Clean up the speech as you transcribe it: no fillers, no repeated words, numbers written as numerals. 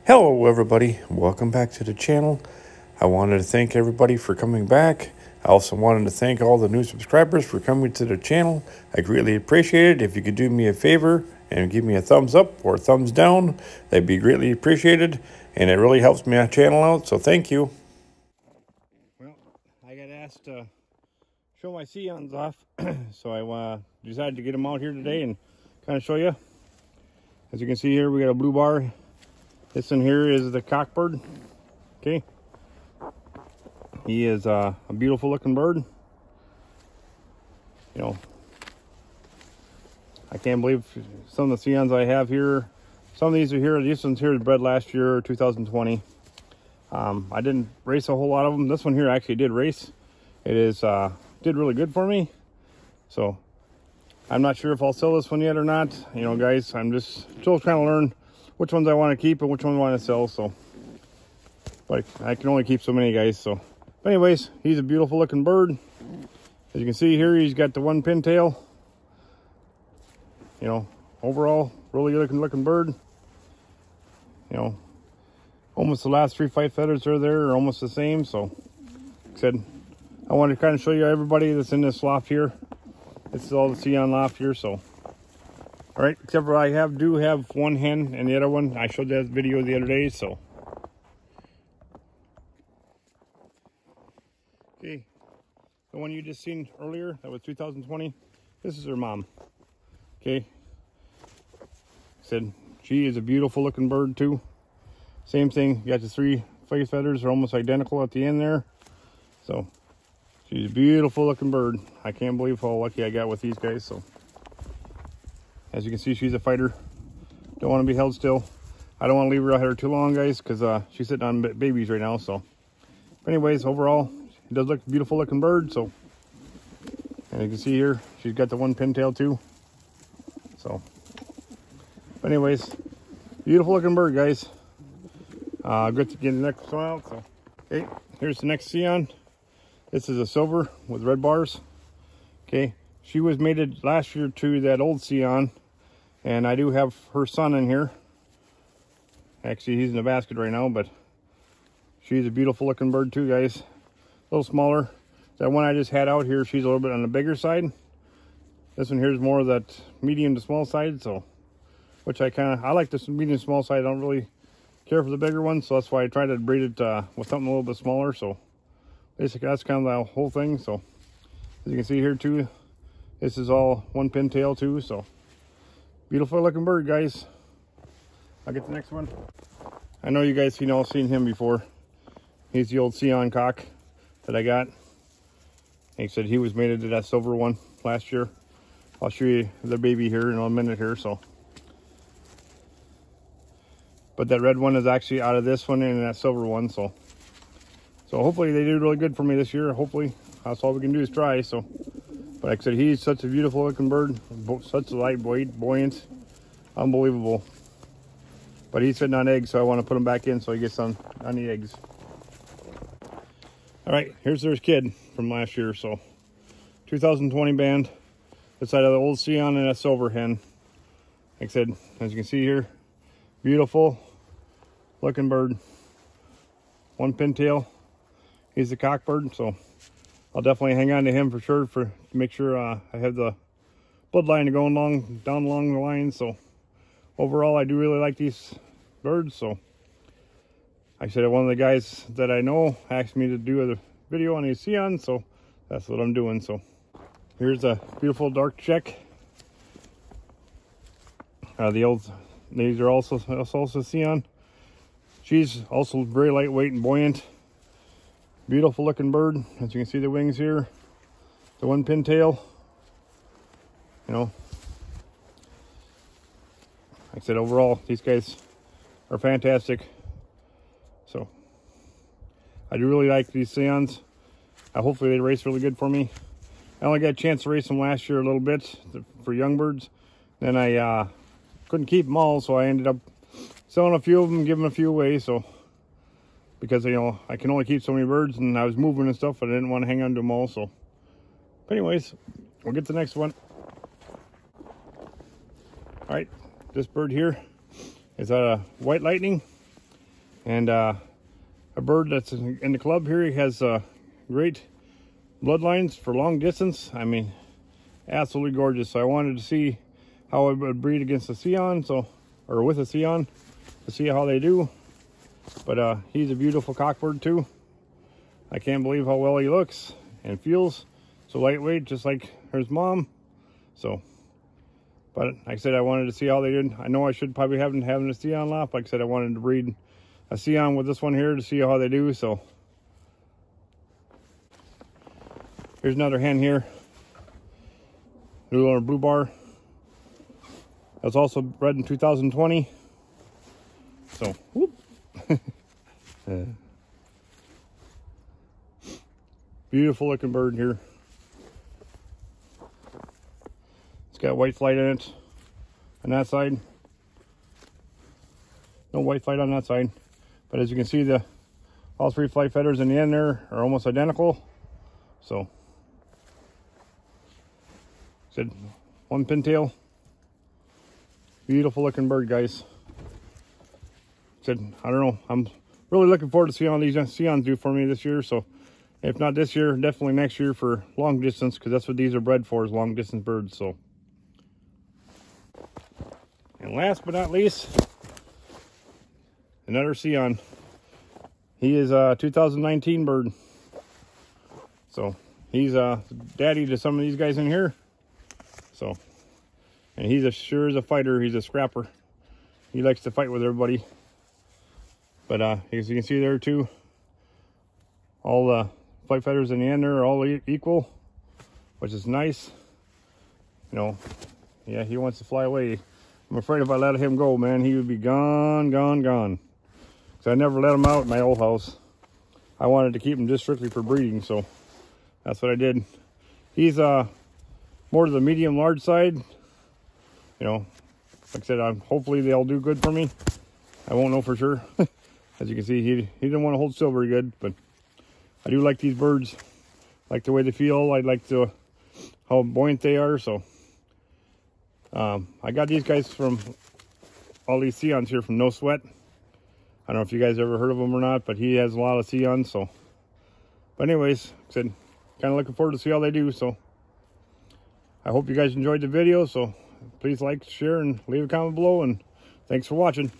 Hello everybody, welcome back to the channel. I wanted to thank everybody for coming back. I also wanted to thank all the new subscribers for coming to the channel. I greatly appreciate it. If you could do me a favor and give me a thumbs up or a thumbs down, that'd be greatly appreciated, and it really helps my channel out, so thank you. Well, I got asked to show my Sions off, so I decided to get them out here today and kind of show you. As you can see here, we got a blue bar. This one here is the cockbird. Okay, he is a beautiful looking bird. You know, I can't believe some of the Sions I have here. Some of these are here. This one's here bred last year, 2020. I didn't race a whole lot of them. This one here actually did race. It is did really good for me. So I'm not sure if I'll sell this one yet or not. You know, guys, I'm just still trying to learn which ones I want to keep and which ones I want to sell. So, but I can only keep so many, guys. So, but anyways, he's a beautiful looking bird. As you can see here, he's got the one pintail. You know, overall, really good looking bird. You know, almost the last 3 fight feathers are there, are almost the same. So, like I said, I want to kind of show you everybody that's in this loft here. This is all the Sion loft here. So, all right, except for I do have one hen, and the other one I showed that video the other day. So, okay, the one you just seen earlier, that was 2020. This is her mom. Okay, said she is a beautiful looking bird too. Same thing, you got the 3 face feathers are almost identical at the end there. So she's a beautiful looking bird. I can't believe how lucky I got with these guys. So as you can see, she's a fighter. Don't want to be held still. I don't want to leave her out here too long, guys, because she's sitting on babies right now. So but anyways, overall, it does look a beautiful looking bird. So, and you can see here, she's got the one pintail too. So, but anyways, beautiful looking bird, guys. Good to get the next one out. So, okay, here's the next Sion. This is a silver with red bars. Okay, she was mated last year to that old Sion, and I do have her son in here. Actually, he's in the basket right now, but she's a beautiful looking bird too, guys. A little smaller. That one I just had out here, she's a little bit on the bigger side. This one here is more of that medium to small side, so which I like this medium small side. I don't really care for the bigger one, so that's why I try to breed it with something a little bit smaller. So basically that's kind of the whole thing. So as you can see here too, this is all one pintail too. So beautiful looking bird, guys. I'll get the next one. I know you guys all seen him before. He's the old Sion cock that I got. He said he was mated to that silver one last year. I'll show you the baby here in a minute here. So, but that red one is actually out of this one and that silver one. So hopefully they do really good for me this year. Hopefully, that's all we can do is try. So, but like I said, he's such a beautiful looking bird, such a lightweight, buoyant, unbelievable. But he's sitting on eggs, so I want to put him back in so he gets on the eggs. All right, here's their kid from last year. So 2020 band. Beside of the old Sion and a silver hen. Like I said, as you can see here, beautiful looking bird. One pintail. He's the cockbird, so I'll definitely hang on to him for sure to make sure I have the bloodline going down along the line. So overall, I do really like these birds. So I said one of the guys that I know asked me to do a video on these Sions, so that's what I'm doing. So here's a beautiful dark check. These are also Sion. She's also very lightweight and buoyant. Beautiful looking bird. As you can see the wings here. The one pintail. You know. Like I said, overall, these guys are fantastic. So, I do really like these Sions. Hopefully they race really good for me. I only got a chance to race them last year a little bit for young birds. Then I couldn't keep them all, so I ended up selling a few of them and giving a few away. So because I can only keep so many birds, and I was moving and stuff, but I didn't want to hang on to them all. So, but anyways, we'll get to the next one. All right, this bird here is a white lightning. And a bird that's in the club here. He has great bloodlines for long distance. I mean, absolutely gorgeous. So I wanted to see how it would breed against a Sion, or with a Sion, to see how they do. But he's a beautiful cockbird too. I can't believe how well he looks and feels. So lightweight, just like his mom. So, but like I said, I wanted to see how they did. I know I should probably have a Sion Loft. Like I said, I wanted to breed a Sion with this one here to see how they do. So here's another hen here. Little blue bar. That's also bred in 2020. So, whoop. Beautiful looking bird here. It's got white flight in it on that side. No white flight on that side. But as you can see, all three flight feathers in the end there are almost identical. So, said one pintail. Beautiful looking bird, guys. Said, I don't know. I'm really looking forward to seeing how these Sions do for me this year. So, if not this year, definitely next year for long distance, because that's what these are bred for, is long distance birds. So, and last but not least, another Sion. He is a 2019 bird. So he's daddy to some of these guys in here. So, and he's sure as a fighter. He's a scrapper. He likes to fight with everybody. But as you can see there too, all the flight feathers in the end there are all equal, which is nice. You know, yeah, he wants to fly away. I'm afraid if I let him go, man, he would be gone, gone, gone. So I never let him out in my old house. I wanted to keep him just strictly for breeding, so that's what I did. He's more to the medium large side. You know, like I said, hopefully they'll do good for me. I won't know for sure. As you can see, he didn't want to hold still very good, but I do like these birds. Like the way they feel. I like how buoyant they are. So I got these guys from all these Sions here from No Sweat. I don't know if you guys ever heard of him or not, but he has a lot of Sions. So, but anyways, like I said, kind of looking forward to see how they do. So I hope you guys enjoyed the video. So please like, share, and leave a comment below. And thanks for watching.